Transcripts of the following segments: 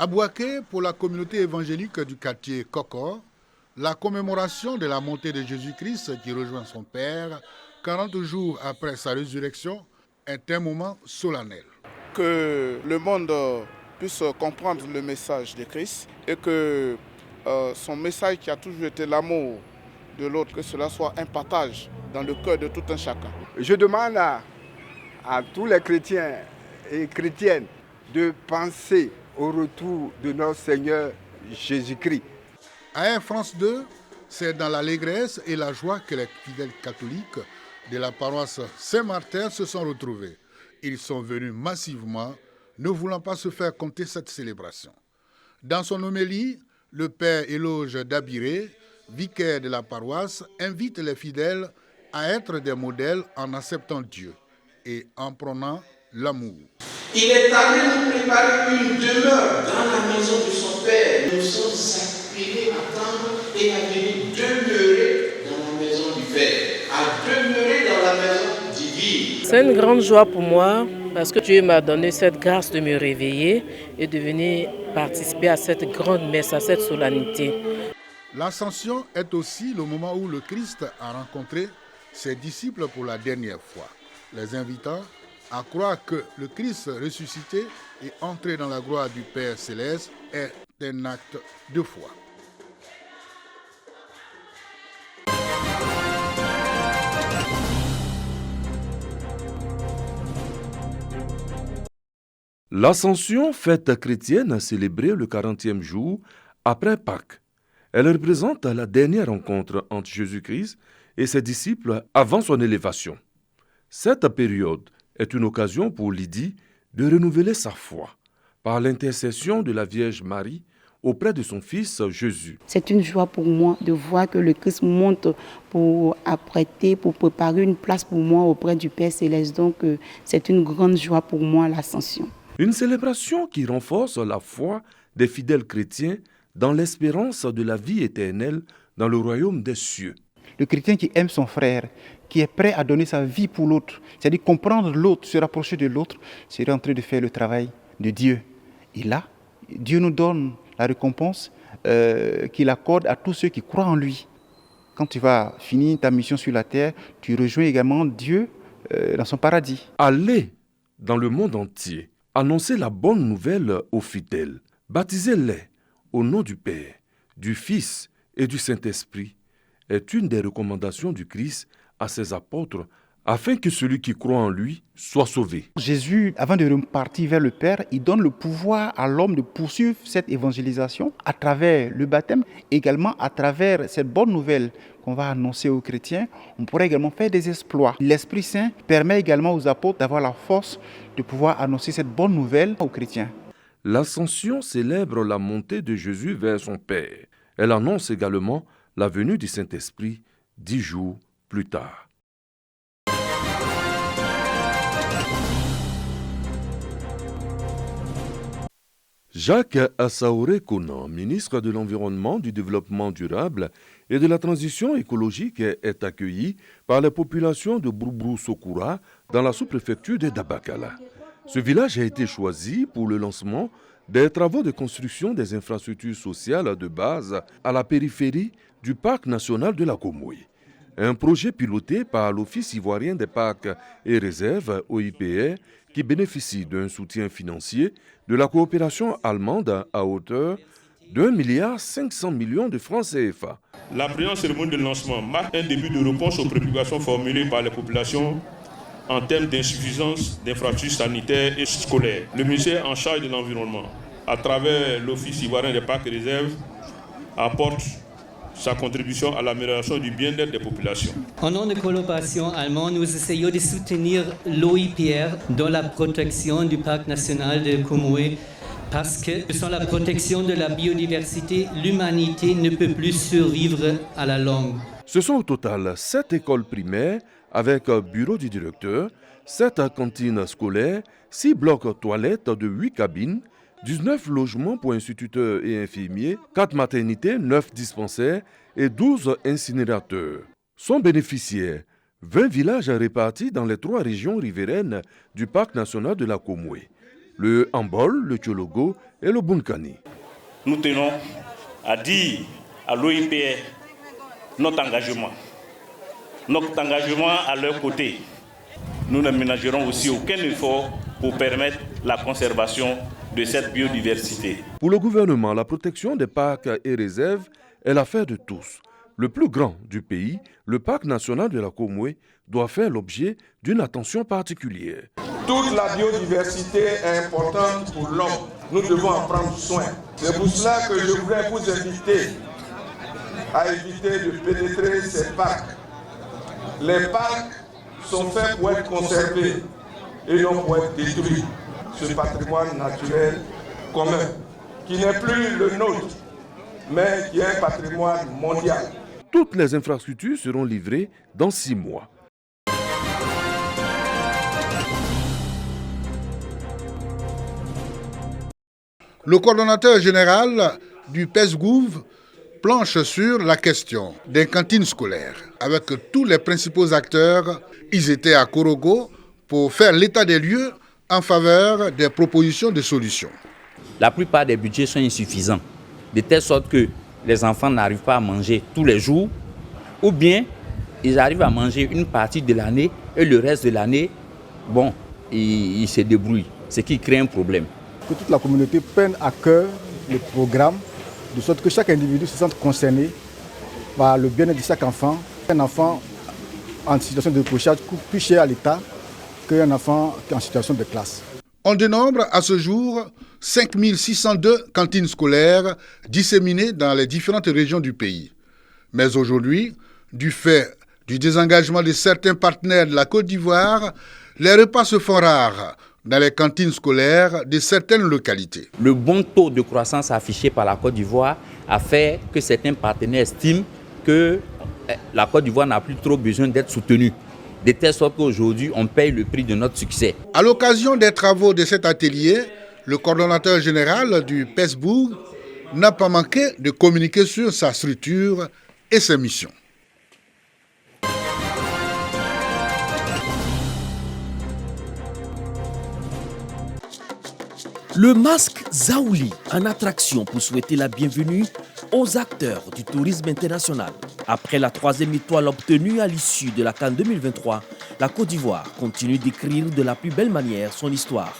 À Bouaké, pour la communauté évangélique du quartier Kokor, la commémoration de la montée de Jésus-Christ qui rejoint son Père 40 jours après sa résurrection est un moment solennel. Que le monde puisse comprendre le message de Christ et que son message qui a toujours été l'amour de l'autre, que cela soit un partage dans le cœur de tout un chacun. Je demande à tous les chrétiens et chrétiennes de penser au retour de notre Seigneur Jésus-Christ. À Air France 2, c'est dans l'allégresse et la joie que les fidèles catholiques de la paroisse Saint-Martin se sont retrouvés. Ils sont venus massivement, ne voulant pas se faire compter cette célébration. Dans son homélie, le père Éloge Dabiré, vicaire de la paroisse, invite les fidèles à être des modèles en acceptant Dieu et en prônant l'amour. Il est allé nous préparer une demeure dans la maison de son Père. Nous sommes appelés à attendre et à venir demeurer dans la maison du Père, à demeurer dans la maison divine. C'est une grande joie pour moi parce que Dieu m'a donné cette grâce de me réveiller et de venir participer à cette grande messe, à cette solennité. L'Ascension est aussi le moment où le Christ a rencontré ses disciples pour la dernière fois, les invitant à croire que le Christ ressuscité et entré dans la gloire du Père Céleste est un acte de foi. L'Ascension, fête chrétienne célébrée le 40e jour après Pâques. Elle représente la dernière rencontre entre Jésus-Christ et ses disciples avant son élévation. Cette période est une occasion pour Lydie de renouveler sa foi par l'intercession de la Vierge Marie auprès de son Fils Jésus. C'est une joie pour moi de voir que le Christ monte pour apprêter, pour préparer une place pour moi auprès du Père Céleste. Donc c'est une grande joie pour moi, l'Ascension. Une célébration qui renforce la foi des fidèles chrétiens dans l'espérance de la vie éternelle dans le royaume des cieux. Le chrétien qui aime son frère, qui est prêt à donner sa vie pour l'autre, c'est-à-dire comprendre l'autre, se rapprocher de l'autre, c'est en train de faire le travail de Dieu. Et là, Dieu nous donne la récompense qu'il accorde à tous ceux qui croient en lui. Quand tu vas finir ta mission sur la terre, tu rejoins également Dieu dans son paradis. Allez dans le monde entier, annoncez la bonne nouvelle aux fidèles, baptisez-les au nom du Père, du Fils et du Saint-Esprit, est une des recommandations du Christ à ses apôtres, afin que celui qui croit en lui soit sauvé. Jésus, avant de repartir vers le Père, il donne le pouvoir à l'homme de poursuivre cette évangélisation à travers le baptême, également à travers cette bonne nouvelle qu'on va annoncer aux chrétiens. On pourrait également faire des exploits. L'Esprit Saint permet également aux apôtres d'avoir la force de pouvoir annoncer cette bonne nouvelle aux chrétiens. L'Ascension célèbre la montée de Jésus vers son Père. Elle annonce également la venue du Saint-Esprit 10 jours plus tard. Jacques Assaouré Kounan, ministre de l'Environnement, du Développement durable et de la Transition écologique, est accueilli par la population de Broubrou-Sokura dans la sous-préfecture de Dabakala. Ce village a été choisi pour le lancement des travaux de construction des infrastructures sociales de base à la périphérie du parc national de la Komoué. Un projet piloté par l'Office ivoirien des parcs et réserves, OIPR, qui bénéficie d'un soutien financier de la coopération allemande à hauteur d'1,5 milliard de francs CFA. La brillante cérémonie de lancement marque un début de réponse aux préoccupations formulées par les populations en termes d'insuffisance d'infrastructures sanitaires et scolaires. Le ministère en charge de l'environnement, à travers l'Office ivoirien des parcs et réserves, apporte sa contribution à l'amélioration du bien-être des populations. En nom de collaboration allemande, nous essayons de soutenir l'OIPR dans la protection du parc national de Komoué parce que sans la protection de la biodiversité, l'humanité ne peut plus survivre à la longue. Ce sont au total 7 écoles primaires avec un bureau du directeur, 7 cantines scolaires, 6 blocs toilettes de 8 cabines, 19 logements pour instituteurs et infirmiers, 4 maternités, 9 dispensaires et 12 incinérateurs. Sont bénéficiaires 20 villages répartis dans les 3 régions riveraines du parc national de la Komoué. le handball, le tchologo et le bunkani. Nous tenons à dire à l'OIPR notre engagement à leur côté. Nous ne ménagerons aussi aucun effort pour permettre la conservation de cette biodiversité. Pour le gouvernement, la protection des parcs et réserves est l'affaire de tous. Le plus grand du pays, le parc national de la Komoué, doit faire l'objet d'une attention particulière. Toute la biodiversité est importante pour l'homme. Nous devons en prendre soin. C'est pour cela que je voudrais vous inviter à éviter de pénétrer ces parcs. Les parcs sont faits pour être conservés et non pour être détruits. Ce patrimoine naturel commun, qui n'est plus le nôtre, mais qui est un patrimoine mondial. Toutes les infrastructures seront livrées dans 6 mois. Le coordonnateur général du PESGouv planche sur la question des cantines scolaires. Avec tous les principaux acteurs, ils étaient à Korogo pour faire l'état des lieux en faveur des propositions de solutions. La plupart des budgets sont insuffisants, de telle sorte que les enfants n'arrivent pas à manger tous les jours, ou bien ils arrivent à manger une partie de l'année et le reste de l'année, ils se débrouillent, ce qui crée un problème. Que toute la communauté prenne à cœur le programme, de sorte que chaque individu se sente concerné par le bien-être de chaque enfant. Un enfant en situation de décrochage coûte plus cher à l'État qu'un enfant en situation de classe. On dénombre à ce jour 5602 cantines scolaires disséminées dans les différentes régions du pays. Mais aujourd'hui, du fait du désengagement de certains partenaires de la Côte d'Ivoire, les repas se font rares dans les cantines scolaires de certaines localités. Le bon taux de croissance affiché par la Côte d'Ivoire a fait que certains partenaires estiment que la Côte d'Ivoire n'a plus trop besoin d'être soutenue, de telle sorte qu'aujourd'hui, on paye le prix de notre succès. À l'occasion des travaux de cet atelier, le coordonnateur général du PESGouv n'a pas manqué de communiquer sur sa structure et ses missions. Le masque Zaouli en attraction pour souhaiter la bienvenue aux acteurs du tourisme international. Après la 3e étoile obtenue à l'issue de la CAN 2023, la Côte d'Ivoire continue d'écrire de la plus belle manière son histoire.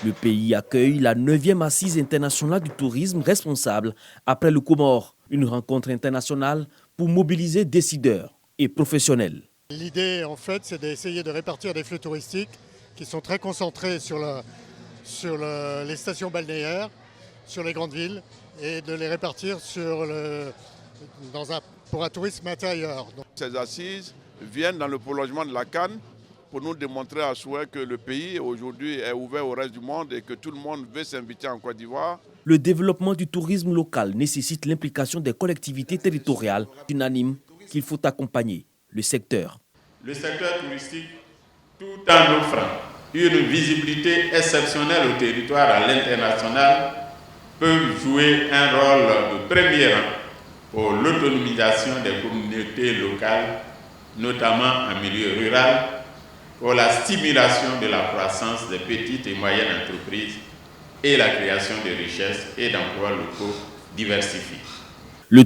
Le pays accueille la 9e assise internationale du tourisme responsable après le Comore, une rencontre internationale pour mobiliser décideurs et professionnels. L'idée, en fait, c'est d'essayer de répartir des flux touristiques qui sont très concentrés sur les stations balnéaires, sur les grandes villes, et de les répartir pour un tourisme intérieur. Ces assises viennent dans le prolongement de la CAN pour nous démontrer à souhait que le pays aujourd'hui est ouvert au reste du monde et que tout le monde veut s'inviter en Côte d'Ivoire. Le développement du tourisme local nécessite l'implication des collectivités territoriales unanimes qu'il faut accompagner le secteur. Le secteur touristique, tout en offrant une visibilité exceptionnelle au territoire à l'international, peut jouer un rôle de premier rang pour l'autonomisation des communautés locales, notamment en milieu rural, pour la stimulation de la croissance des petites et moyennes entreprises et la création de richesses et d'emplois locaux diversifiés.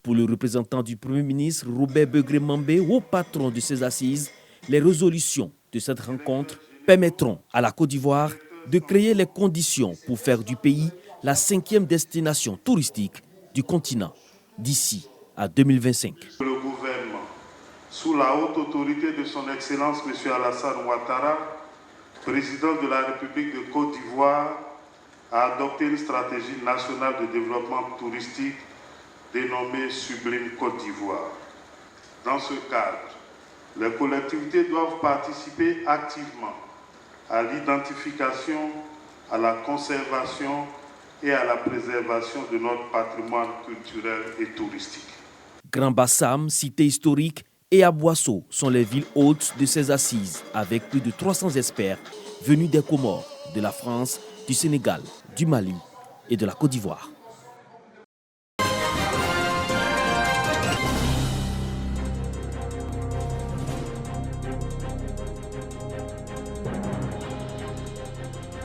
Pour le représentant du Premier ministre, Robert Begré-Mambé, haut patron de ces assises, les résolutions de cette rencontre permettront à la Côte d'Ivoire de créer les conditions pour faire du pays la 5e destination touristique du continent d'ici à 2025. Le gouvernement, sous la haute autorité de son Excellence M. Alassane Ouattara, président de la République de Côte d'Ivoire, a adopté une stratégie nationale de développement touristique dénommée Sublime Côte d'Ivoire. Dans ce cadre, les collectivités doivent participer activement à l'identification, à la conservation et à la préservation de notre patrimoine culturel et touristique. Grand Bassam, cité historique, et Aboisseau sont les villes hôtes de ces assises, avec plus de 300 experts venus des Comores, de la France, du Sénégal, du Mali et de la Côte d'Ivoire.